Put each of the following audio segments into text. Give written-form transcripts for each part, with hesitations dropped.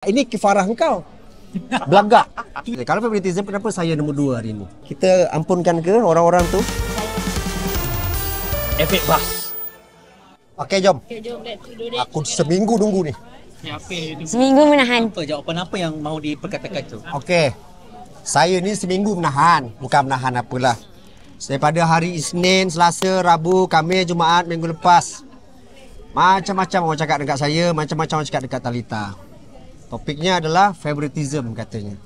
Ini kifarah engkau. Belagak. Kalau favoritism, kenapa saya nombor 2 hari ini? Kita ampunkan ke orang-orang tu? Efek bas. Okey, jom. Aku seminggu nunggu ni. Seminggu menahan. Jawapan apa yang mau diperkatakan tu? Okey. Saya ni seminggu menahan. Bukan menahan apalah. Daripada hari Isnin, Selasa, Rabu, Khamis, Jumaat, minggu lepas. Macam-macam orang cakap dekat saya, macam-macam orang cakap dekat Talita. Topiknya adalah favoritism katanya.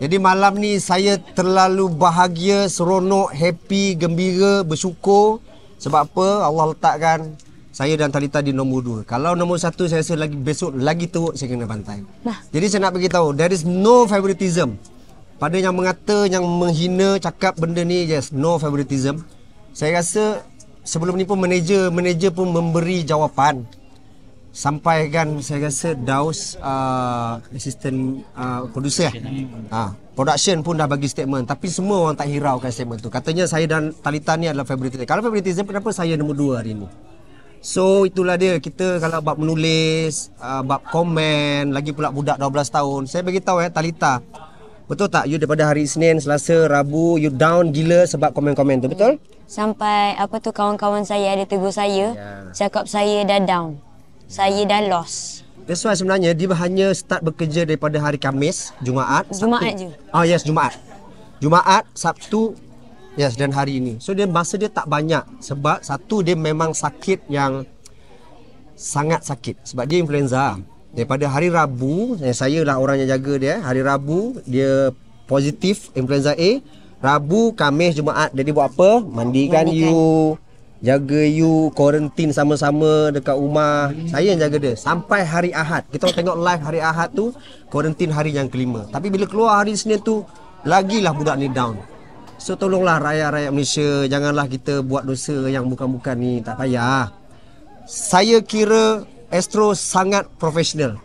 Jadi malam ni saya terlalu bahagia, seronok, happy, gembira, bersyukur. Sebab apa? Allah letakkan saya dan Talita di nombor 2. Kalau nombor 1 saya rasa lagi besok lagi teruk saya kena bantai. Jadi saya nak beritahu, there is no favoritism. Pada yang mengata, yang menghina, cakap benda ni, yes, no favoritism. Saya rasa sebelum ni pun manager pun memberi jawapan. Sampai kan saya rasa Daus assistant producer production pun dah bagi statement, tapi semua orang tak hiraukan statement tu. Katanya saya dan Talita ni adalah favoritism. Kalau favoritism, kenapa saya nombor 2 hari ni? So itulah dia. Kita kalau bab menulis, bab komen, lagi pula budak 12 tahun. Saya bagi tahu Talita, betul tak you daripada hari Isnin, Selasa, Rabu you down gila sebab komen-komen tu, betul? Sampai kawan-kawan saya ada tegur saya, cakap saya dah down. Saya dah lost. That's why sebenarnya dia hanya start bekerja daripada hari Khamis, Jumaat, Jumaat je. Oh yes, Jumaat. Jumaat, Sabtu, yes, dan hari ini. So dia masa dia tak banyak sebab satu dia memang sakit yang sangat sakit sebab dia influenza. Daripada hari Rabu, saya lah orang yang jaga dia. Hari Rabu dia positif influenza A. Rabu, Khamis, Jumaat dia buat apa? Mandikan you, jaga you, quarantine sama-sama dekat rumah. Saya yang jaga dia sampai hari Ahad. Kita orang tengok live hari Ahad tu, quarantine hari yang kelima. Tapi bila keluar hari Senin tu, lagilah budak ni down. So tolonglah rakyat-rakyat Malaysia, janganlah kita buat dosa yang bukan-bukan ni. Tak payah. Saya kira Astro sangat profesional.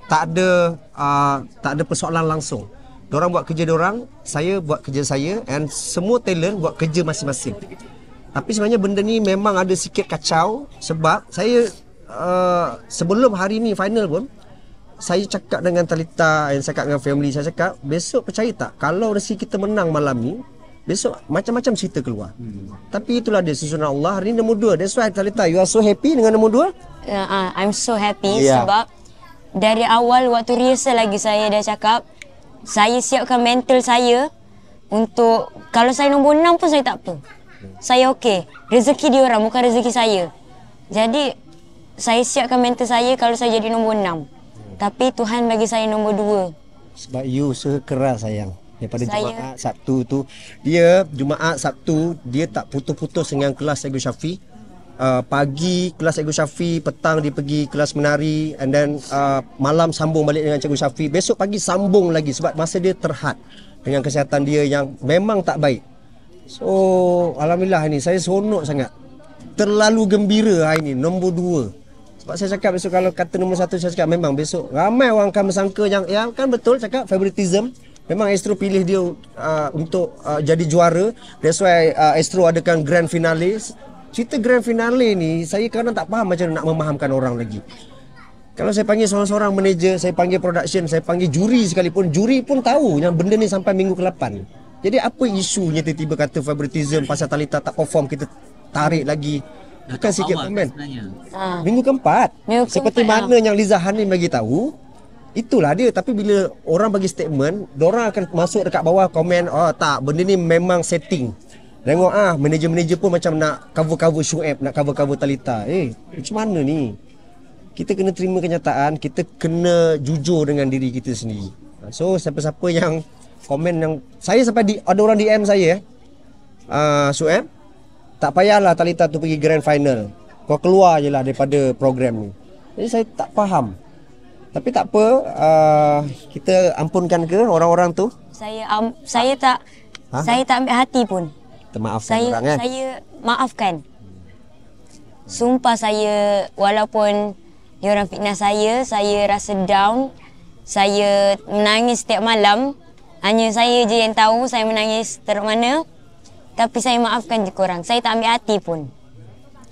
Tak ada persoalan langsung. Diorang buat kerja diorang, saya buat kerja saya, and semua talent buat kerja masing-masing. Tapi sebenarnya benda ni memang ada sikit kacau sebab saya sebelum hari ni final pun saya cakap dengan Talita, yang cakap dengan family, saya cakap besok percaya tak kalau rezeki kita menang malam ni, besok macam-macam cerita keluar. Tapi itulah dia susunan Allah. Hari ni nombor 2. That's why Talita, you are so happy dengan nombor 2? I'm so happy sebab dari awal waktu rehearsal lagi saya dah cakap saya siapkan mental saya untuk kalau saya nombor 6 pun saya tak apa. Saya okey. Rezeki dia orang, bukan rezeki saya. Jadi saya siapkan mental saya kalau saya jadi nombor 6. Tapi Tuhan bagi saya nombor 2. Sebab you usaha keras sayang. Daripada Jumaat, Sabtu tu, dia Jumaat, Sabtu dia tak putus-putus dengan kelas Ego Syafi. Pagi kelas Ego Syafi, petang dia pergi kelas menari, and then malam sambung balik dengan Cikgu Syafi. Besok pagi sambung lagi sebab masa dia terhad dengan kesihatan dia yang memang tak baik. So alhamdulillah ni saya seronok sangat. Terlalu gembira hari ni nombor 2. Sebab saya cakap besok kalau kata nombor 1, saya cakap memang besok ramai orang akan bersangka yang kan betul cakap favoritism. Memang Astro pilih dia untuk jadi juara. That's why Astro adakan grand finale. Cerita grand finale ni saya kadang tak faham macam nak memahamkan orang lagi. Kalau saya panggil seorang-seorang manager, saya panggil production, saya panggil juri sekalipun, juri pun tahu yang benda ni sampai minggu ke-8. Jadi apa isunya tiba-tiba kata favoritism pasal Talita tak perform, kita tarik lagi. Bukan sikit komen. Minggu ke-4. Seperti mana yang Liza Hanim bagi tahu, itulah dia. Tapi bila orang bagi statement, diorang akan masuk dekat bawah komen, oh tak, benda ni memang setting. Tengok manager-manager pun macam nak cover-cover Shuaib, nak cover-cover Talita. Macam mana ni? Kita kena terima kenyataan, kita kena jujur dengan diri kita sendiri. So siapa-siapa yang komen yang saya sampai ada orang DM saya Shuaib, tak payahlah Talita tu pergi grand final, kau keluar je lah daripada program ni. Jadi saya tak faham. Tapi tak apa, kita ampunkan ke orang-orang tu. Saya tak ambil hati pun. Termaafkan orang Saya maafkan. Sumpah saya, walaupun diorang fitnah saya rasa down. Saya menangis setiap malam. Hanya saya je yang tahu saya menangis teruk mana. Tapi saya maafkan je korang. Saya tak ambil hati pun.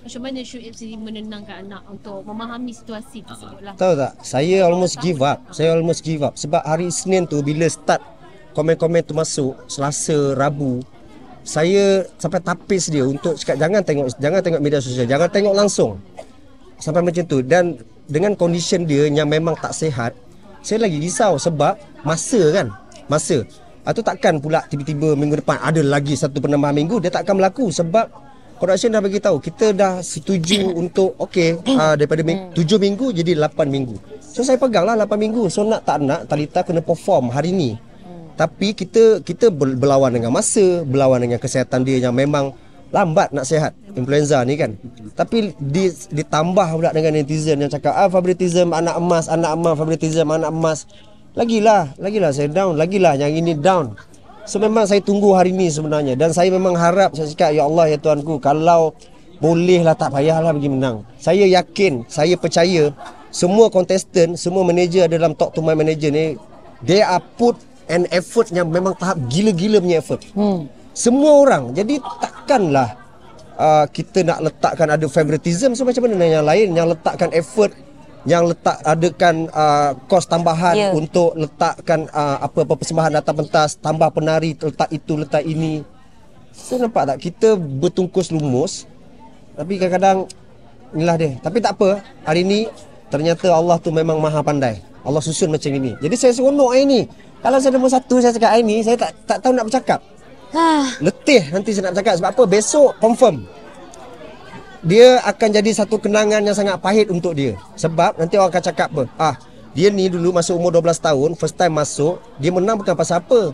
Macam mana Syuib sendiri menenangkan anak untuk memahami situasi tersebut lah? Tahu tak, saya almost give up. Sebab hari Isnin tu bila start komen-komen tu masuk, Selasa, Rabu, saya sampai tapis dia untuk cakap jangan tengok media sosial, jangan tengok langsung. Sampai macam tu. Dan dengan condition dia yang memang tak sihat, saya lagi risau sebab masa. Atau takkan pula tiba-tiba minggu depan ada lagi satu penambahan minggu, dia tak akan berlaku sebab production dah bagi tahu kita dah setuju untuk daripada 7 minggu jadi 8 minggu. So saya peganglah 8 minggu. So nak tak nak Talita kena perform hari ni. Tapi kita berlawan dengan masa, berlawan dengan kesihatan dia yang memang lambat nak sihat, influenza ni kan. Tapi ditambah pula dengan netizen yang cakap favoritism anak emas, favoritism anak emas. Lagilah saya down, lagilah yang ini down. So memang saya tunggu hari ni sebenarnya. Dan saya memang harap, saya cakap ya Allah ya Tuhanku, kalau bolehlah tak payahlah bagi menang. Saya yakin, saya percaya semua contestant, semua manager dalam Talk to My Manager ni, they are put an effort yang memang tahap gila-gila punya effort. Semua orang. Jadi takkanlah kita nak letakkan ada favoritism. So macam mana yang lain yang letakkan effort, yang adakan kos tambahan untuk letakkan apa-apa persembahan atas pentas, tambah penari, letak itu, letak ini. So nampak tak, kita bertungkus lumus, tapi kadang-kadang inilah dia. Tapi tak apa, hari ni ternyata Allah tu memang maha pandai. Allah susun macam ini. Jadi saya seronok hari ni. Kalau saya nombor 1 saya cakap hari ni, saya tak tahu nak bercakap. Letih nanti saya nak bercakap. Sebab apa? Besok confirm dia akan jadi satu kenangan yang sangat pahit untuk dia. Sebab nanti orang akan cakap apa? Dia ni dulu masuk umur 12 tahun, first time masuk, dia menang bukan pasal apa?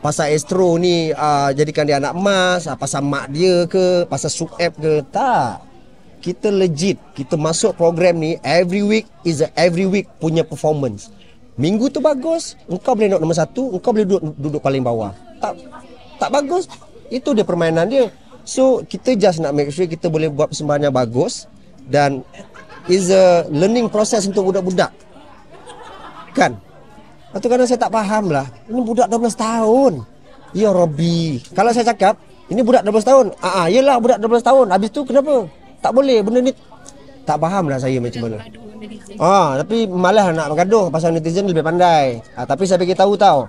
Pasal Astro ni jadikan dia anak emas, pasal mak dia ke, pasal Sueb ke? Tak. Kita legit, kita masuk program ni every week punya performance. Minggu tu bagus, engkau boleh nak nombor 1, engkau boleh duduk paling bawah. Tak bagus, itu dia permainan dia. So kita just nak make sure kita boleh buat persembahan yang bagus. Dan is a learning process untuk budak-budak, kan? Atau kadang saya tak faham lah, ini budak 12 tahun. Ya Rabbi, kalau saya cakap ini budak 12 tahun, yelah budak 12 tahun, habis tu kenapa tak boleh benda ni? Tak faham lah saya macam mana. Tapi malah nak bergaduh pasal netizen lebih pandai. Tapi saya bagi tahu tau,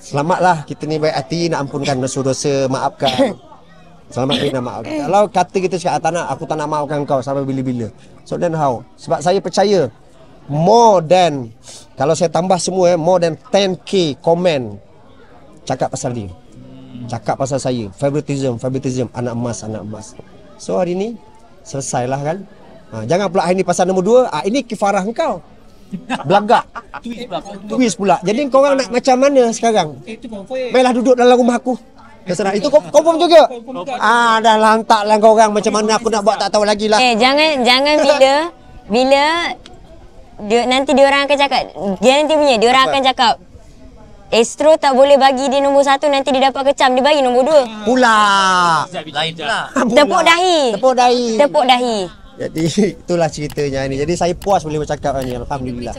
selamatlah, kita ni baik hati, nak ampunkan dosa-dosa, maafkan. Selamat nak maafkan. Kalau kata kita cakap aku tak nak maafkan kau sampai bila-bila. So then how? Sebab saya percaya more than, kalau saya tambah semua more than 10k komen cakap pasal dia. Cakap pasal saya, favoritism, anak emas. So hari ni selesailah kan. Jangan pula hari ni pasal nombor 2, ini kifarah engkau. Belagak. Twist pula. Jadi korang nak macam mana sekarang? Baiklah duduk dalam rumah aku. Terserah. Itu confirm juga. Dah lantaklah korang macam mana aku nak buat tak tahu lagi lah. Jangan bila nanti diorang akan cakap, nanti punya diorang akan cakap Astro tak boleh bagi dia nombor 1, nanti dia dapat kecam, dia bagi nombor 2 pula. Tepuk dahi. Jadi itulah ceritanya ni. Jadi saya puas boleh bercakap ni, alhamdulillah.